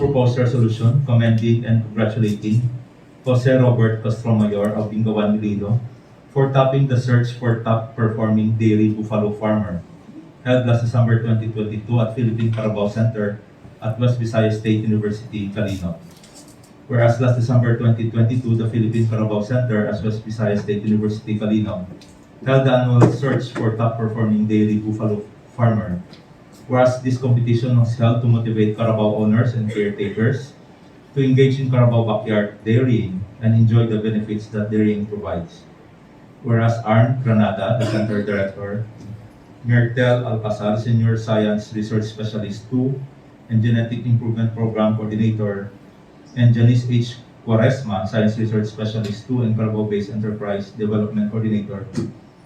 proposed resolution commending and congratulating Jose Robert Castromayor of Bingawan, Iloilo for topping the search for top-performing dairy buffalo farmer held last December 2022 at Philippine Carabao Center at West Visayas State University-Calinog. Whereas last December 2022, the Philippine Carabao Center at West Visayas State University-Calinog held the annual search for top-performing dairy buffalo farmer. Whereas this competition was held to motivate Carabao owners and caretakers to engage in Carabao backyard dairying and enjoy the benefits that dairying provides. Whereas Arn Granada, the Center Director, Mertel Alcazar, Senior Science Research Specialist 2 and Genetic Improvement Program Coordinator, and Janice H. Quaresma, Science Research Specialist 2 and Carabao-based Enterprise Development Coordinator,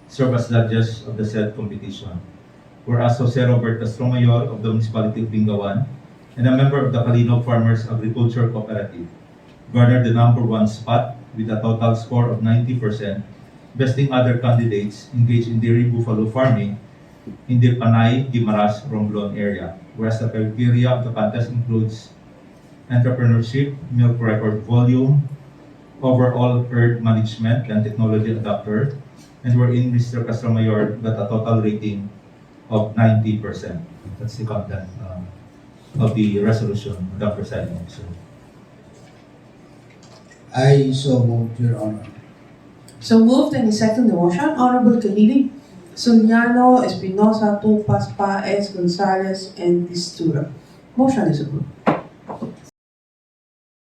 serve as judges of the said competition. Whereas Jose Robert Castromayor of the Municipality of Bingawan and a member of the Calinog Farmers Agriculture Cooperative garnered the #1 spot with a total score of 90%, besting other candidates engaged in dairy buffalo farming in the Panay, Guimaras, Romblon area. Whereas the criteria of the contest includes entrepreneurship, milk record volume, overall herd management and technology adapter, and wherein Mr. Castromayor got a total rating of 90%. That's the content of the resolution, the presiding officer. I so move, Your Honor. So moved and second the motion. Honorable Kalilig, Suliano, Espinosa, Tupas, Paez, Gonzalez, and Distura. Motion is approved.